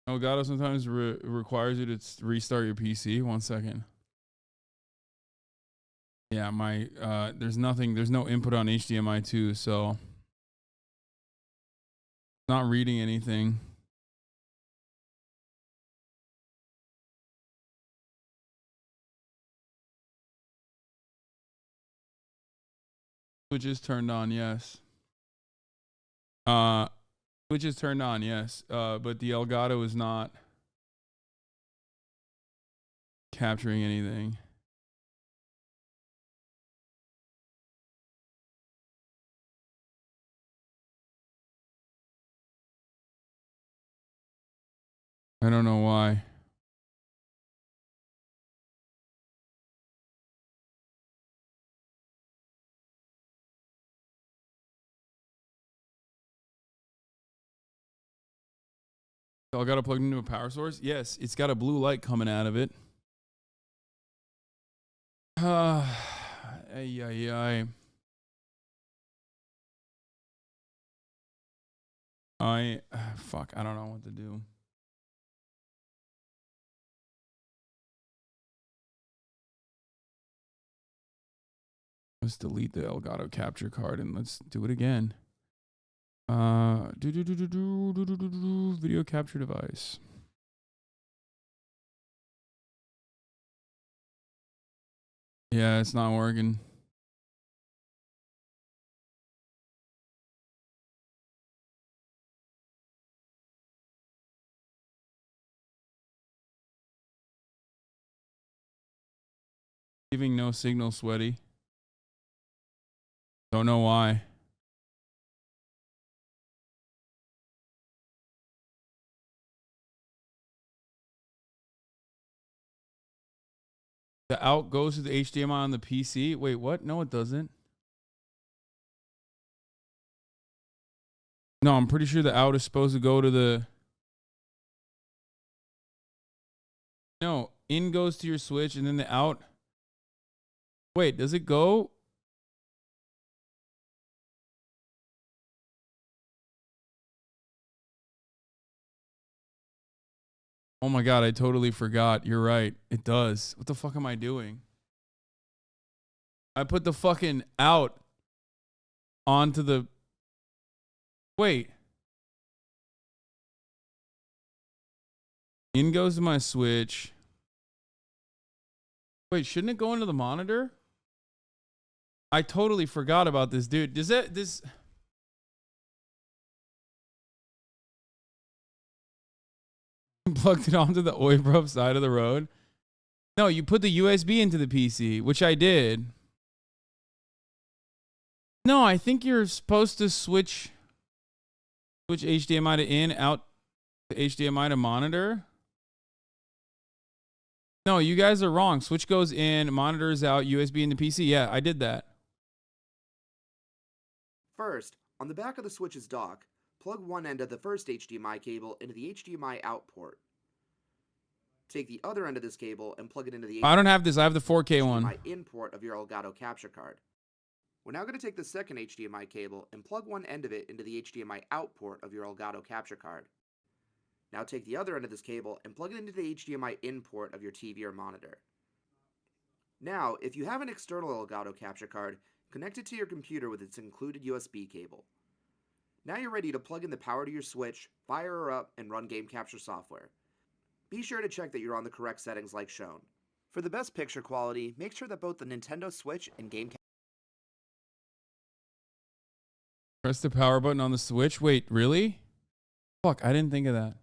Elgato sometimes requires you to restart your PC. 1 second. Yeah, my there's no input on HDMI 2, so not reading anything. Switch is turned on, yes. Switch is turned on, yes. But the Elgato is not capturing anything. I don't know why. Elgato plugged into a power source? Yes, it's got a blue light coming out of it. Fuck, I don't know what to do. Let's delete the Elgato capture card and let's do it again. Video capture device. Yeah, it's not working. Giving no signal, sweaty. Don't know why. The out goes to the HDMI on the PC. Wait, what? No, it doesn't. No, I'm pretty sure the out is supposed to go to the... No, in goes to your Switch and then the out... Wait, does it go? Oh my god, I totally forgot. You're right. It does. What the fuck am I doing? I put the fucking out onto the... Wait. In goes to my Switch. Wait, shouldn't it go into the monitor? I totally forgot about this, dude. Does that... This... Plugged it onto the Oibrup side of the road? No, you put the USB into the PC, which I did. No, I think you're supposed to switch HDMI to in, out to HDMI to monitor. No, you guys are wrong. Switch goes in, monitors out, USB in the PC. Yeah, I did that. First, on the back of the Switch's dock, plug one end of the first HDMI cable into the HDMI out port. Take the other end of this cable and plug it into the I don't have this. I have the 4K HDMI one. in port of your Elgato capture card. We're now going to take the second HDMI cable and plug one end of it into the HDMI out port of your Elgato capture card. Now take the other end of this cable and plug it into the HDMI in port of your TV or monitor. Now, if you have an external Elgato capture card, connect it to your computer with its included USB cable. Now you're ready to plug in the power to your Switch, fire her up, and run game capture software. Be sure to check that you're on the correct settings like shown. For the best picture quality, make sure that both the Nintendo Switch and game capture... Press the power button on the Switch. Wait, really? Fuck, I didn't think of that.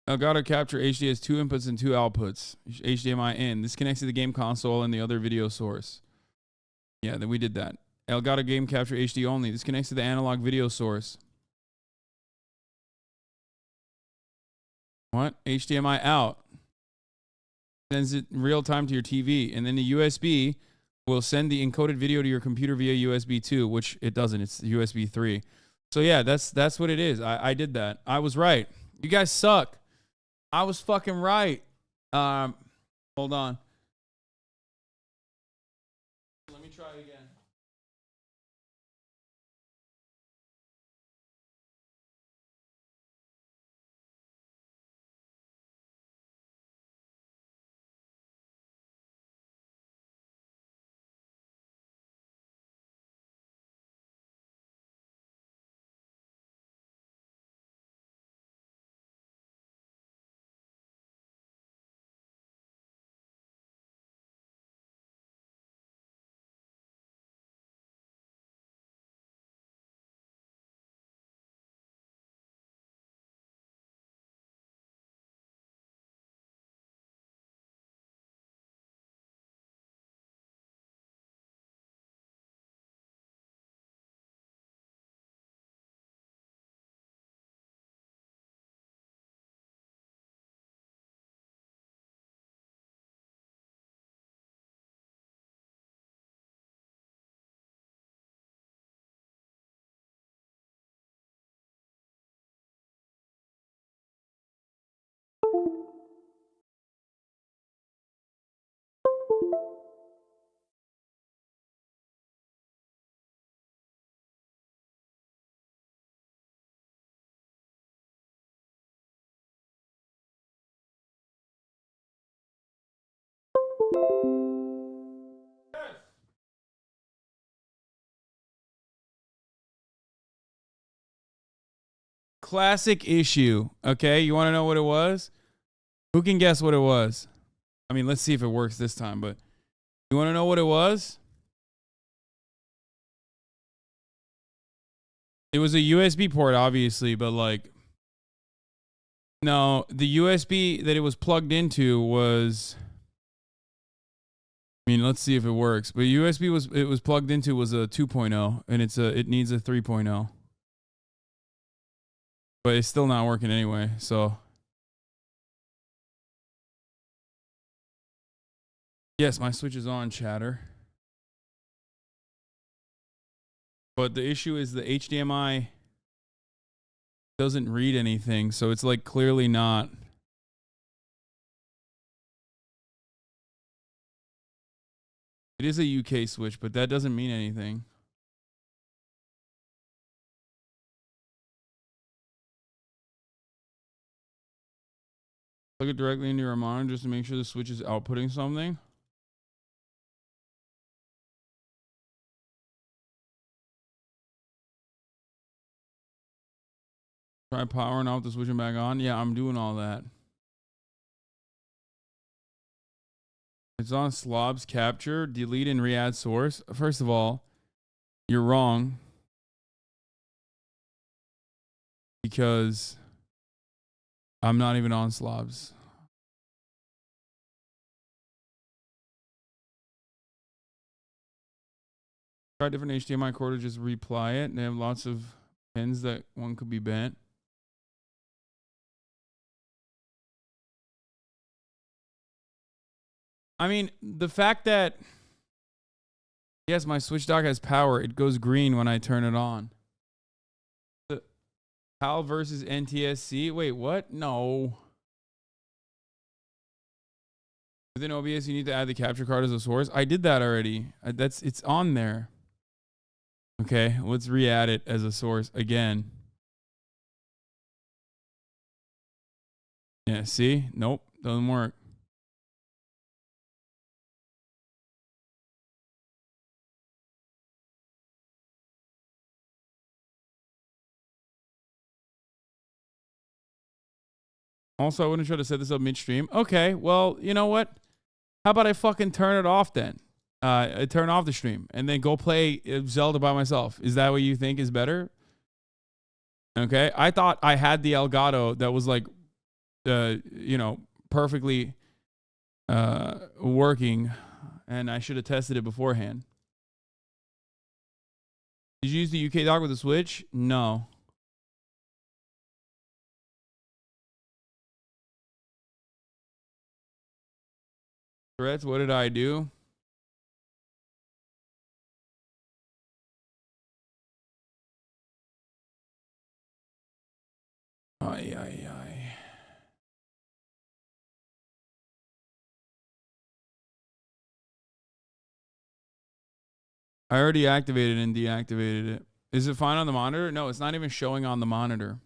Elgato Capture HD has 2 inputs and 2 outputs. HDMI in. This connects to the game console and the other video source. Yeah, then we did that. Elgato Game Capture HD only. This connects to the analog video source. What? HDMI out. Sends it in real time to your TV. And then the USB will send the encoded video to your computer via USB 2, which it doesn't. It's USB 3. So yeah, that's what it is. I did that. I was right. You guys suck. I was fucking right. Hold on. Let me try it again. classic issue. Okay, you want to know what it was? Who can guess what it was? I mean, let's see if it works this time, but you want to know what it was? It was a USB port, obviously, but like, no, the USB that it was plugged into was, I mean, let's see if it works. But USB was plugged into was a 2.0, and it needs a 3.0. But it's still not working anyway, so. Yes, my Switch is on, chatter. But the issue is the HDMI doesn't read anything, so it's like clearly not. It is a UK Switch, but that doesn't mean anything. Plug it directly into your monitor just to make sure the Switch is outputting something. Try powering off the Switch and back on. Yeah, I'm doing all that. It's on Slob's capture. Delete and re-add source. First of all, you're wrong. Because I'm not even on Slob's. Try different HDMI cord to just reply it. They have lots of pins that one could be bent. I mean, the fact that, yes, my Switch dock has power. It goes green when I turn it on. The PAL versus NTSC. Wait, what? No. Within OBS, you need to add the capture card as a source. I did that already. It's on there. Okay, let's re-add it as a source again. Yeah, see? Nope, doesn't work. Also, I wouldn't try to set this up midstream. Okay, well, you know what? How about I fucking turn it off then? I turn off the stream and then go play Zelda by myself. Is that what you think is better? Okay, I thought I had the Elgato that was like, perfectly working, and I should have tested it beforehand. Did you use the UK dock with the Switch? No. Threats, what did I do? Ay, ay, ay. I already activated and deactivated it. Is it fine on the monitor? No, it's not even showing on the monitor.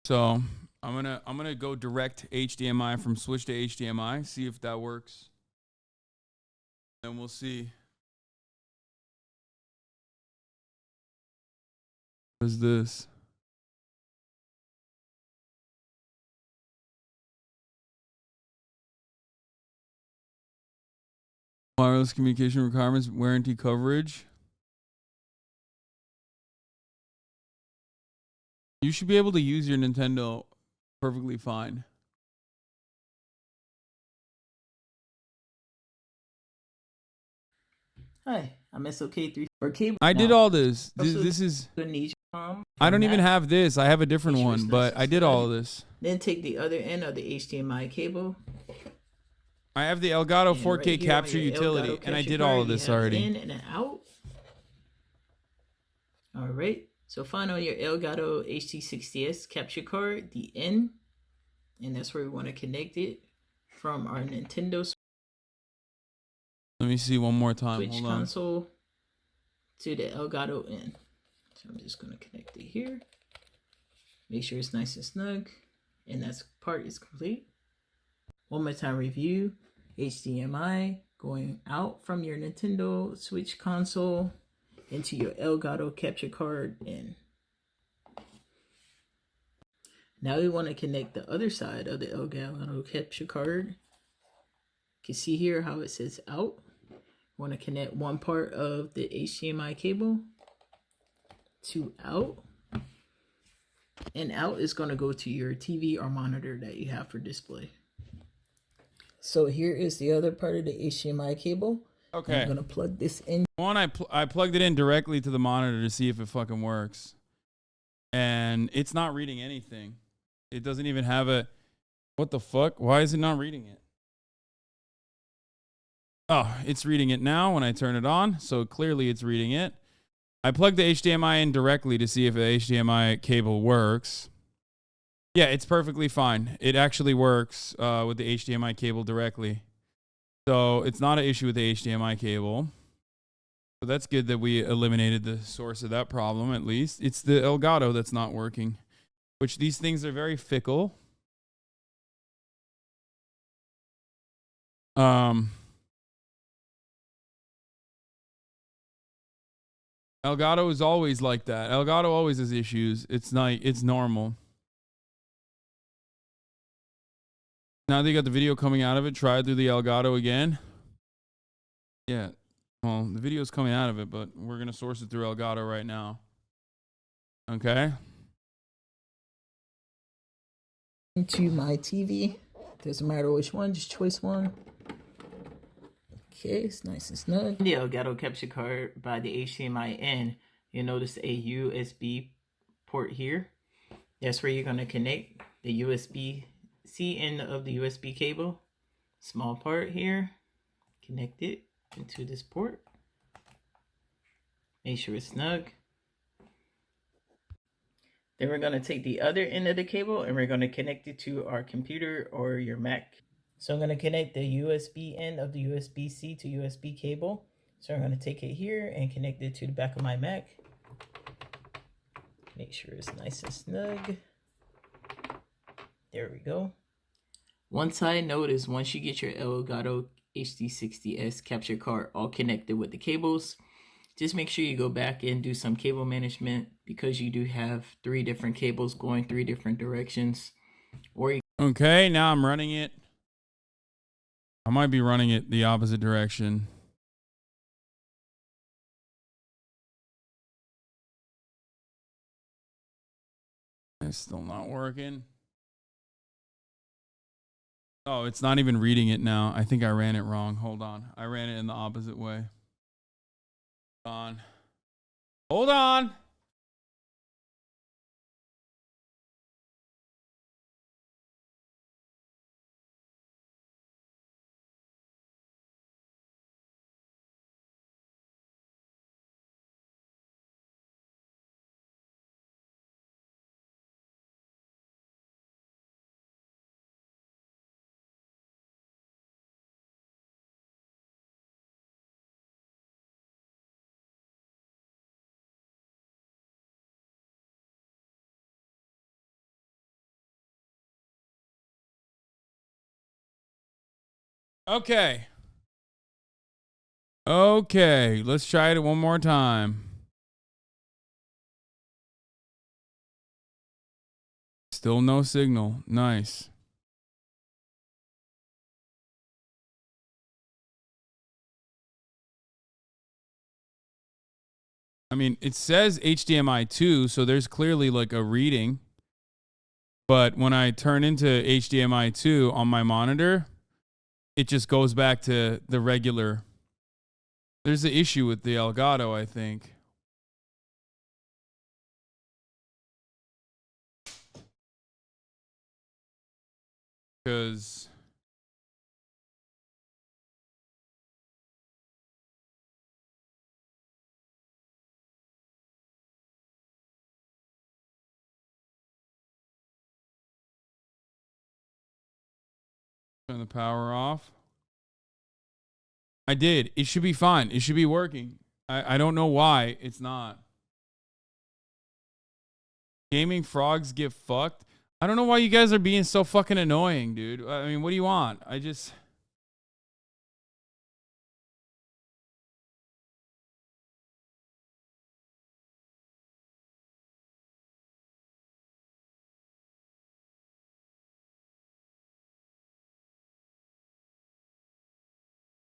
So I'm gonna go direct HDMI from Switch to HDMI, see if that works. And we'll see. What is this? Wireless communication requirements, warranty coverage. You should be able to use your Nintendo perfectly fine. Hi, I'm SOK3 for cable. I did all this. This is. I don't even have this. I have a different one, but I did all of this. Then take the other end of the HDMI cable. I have the Elgato 4K right capture utility, Elgato and I capture did card, all of this already. In and an out. All right. So find on your Elgato HT60S capture card the in, and that's where we want to connect it from our Nintendo Let me see one more time. Switch Hold on. console to the Elgato in. So I'm just going to connect it here. Make sure it's nice and snug. And that part is complete. One more time review. HDMI going out from your Nintendo Switch console into your Elgato capture card in. Now we want to connect the other side of the Elgato capture card. You can see here how it says out. We want to connect one part of the HDMI cable to out. And out is going to go to your TV or monitor that you have for display. So here is the other part of the HDMI cable. Okay. I'm going to plug this in. One, I plugged it in directly to the monitor to see if it fucking works. And it's not reading anything. It doesn't even have a... What the fuck? Why is it not reading it? Oh, it's reading it now when I turn it on. So clearly it's reading it. I plugged the HDMI in directly to see if the HDMI cable works. Yeah, it's perfectly fine. It actually works with the HDMI cable directly. So it's not an issue with the HDMI cable. So that's good that we eliminated the source of that problem, at least. It's the Elgato that's not working, which these things are very fickle. Elgato is always like that. Elgato always has issues. It's normal. Now that you got the video coming out of it, try it through the Elgato again. Yeah. Well, the video's coming out of it, but we're going to source it through Elgato right now. Okay. Into my TV. Doesn't matter which one, just choice one. Okay, it's nice and snug. The Elgato capture card by the HDMI in, you'll notice a USB port here. That's where you're going to connect the USB-C end of the USB cable. Small part here. Connect it into this port. Make sure it's snug. Then we're going to take the other end of the cable and we're going to connect it to our computer or your Mac. So I'm going to connect the USB end of the USB-C to USB cable. So I'm going to take it here and connect it to the back of my Mac. Make sure it's nice and snug. There we go. One side note is once you get your Elgato HD60S capture card all connected with the cables, just make sure you go back and do some cable management because you do have 3 different cables going 3 different directions. Okay, now I'm running it. I might be running it the opposite direction. It's still not working. Oh, it's not even reading it now. I think I ran it wrong. Hold on. I ran it in the opposite way. Hold on. Okay. Okay, let's try it one more time. Still no signal. Nice. I mean, it says HDMI 2, so there's clearly like a reading. But when I turn into HDMI 2 on my monitor, it just goes back to the regular. There's an issue with the Elgato, I think. Because turn the power off. I did. It should be fine. It should be working. I don't know why it's not. Gaming frogs get fucked. I don't know why you guys are being so fucking annoying, dude. I mean, what do you want? I just... Is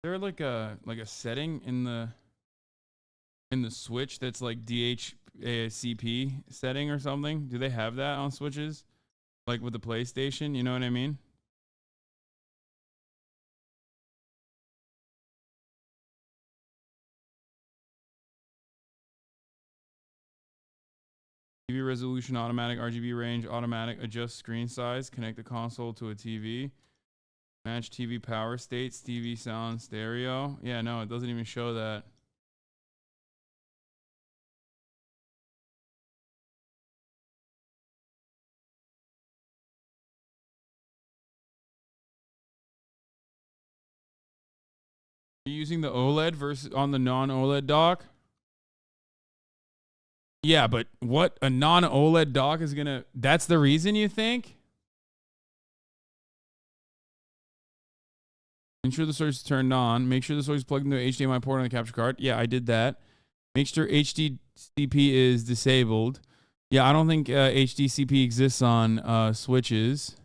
there like a setting in the Switch that's like DHCP setting or something? Do they have that on Switches? Like with the PlayStation, you know what I mean? TV resolution, automatic RGB range, automatic adjust screen size, connect the console to a TV, match TV power states, TV sound, stereo. Yeah, no, it doesn't even show that. Are you using the OLED versus on the non-OLED dock? Yeah, but what a non-OLED dock is gonna... That's the reason you think? Ensure the source is turned on. Make sure the source is plugged into an HDMI port on the capture card. Yeah, I did that. Make sure HDCP is disabled. Yeah, I don't think HDCP exists on switches.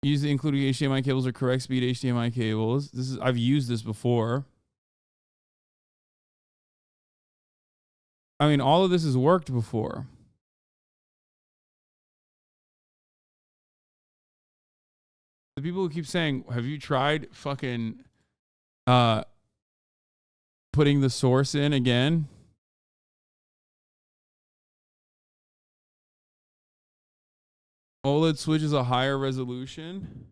Use the including HDMI cables or correct speed HDMI cables. I've used this before. I mean, all of this has worked before. The people who keep saying, have you tried fucking putting the source in again? OLED Switch is a higher resolution.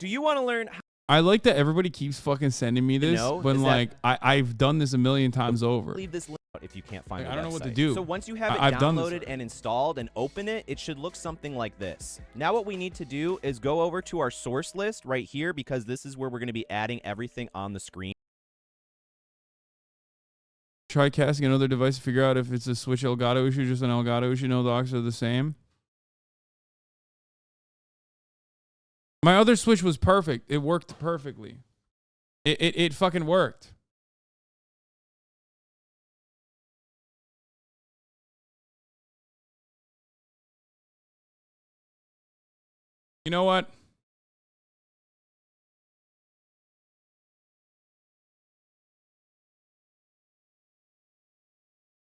Do you want to learn how I like that everybody keeps fucking sending me this, but like I've done this a million times over. leave this link out if you can't find Like, the I don't know what to website. do. So once you have it I've done this downloaded and installed and open it, it should look something like this. Now what we need to do is go over to our source list right here, because this is where we're going to be adding everything on the screen. Try casting another device to figure out if it's a Switch Elgato issue, just an Elgato issue. No, docks are the same. My other Switch was perfect. It worked perfectly. It fucking worked. You know what?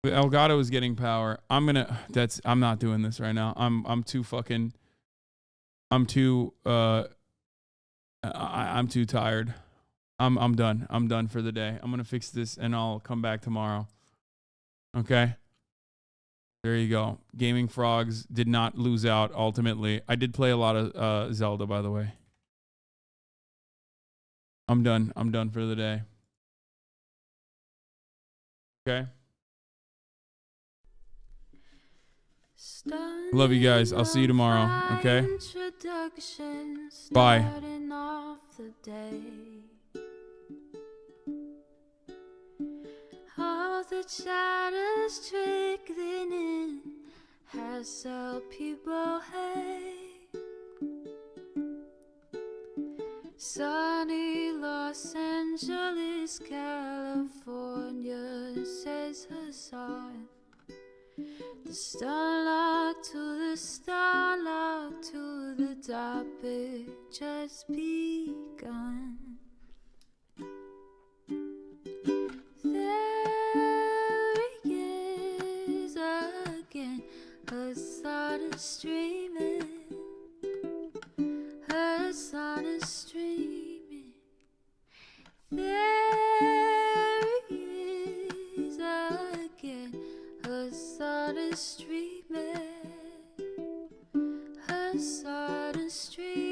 Elgato is getting power. I'm not doing this right now. I'm too tired. I'm done. I'm done for the day. I'm gonna fix this and I'll come back tomorrow. Okay. There you go. Gaming Frogs did not lose out ultimately. I did play a lot of Zelda, by the way. I'm done. I'm done for the day. Okay. Love you guys. I'll see you tomorrow. Okay. Bye. All the shadows trickling in has helped people hate. Sunny Los Angeles, California, says Hasan. The starlight to the starlight to the topic just begun. There he is again, Hasan is streaming, Hasan is streaming. There he is again, Hasan is streaming, Hasan is streaming.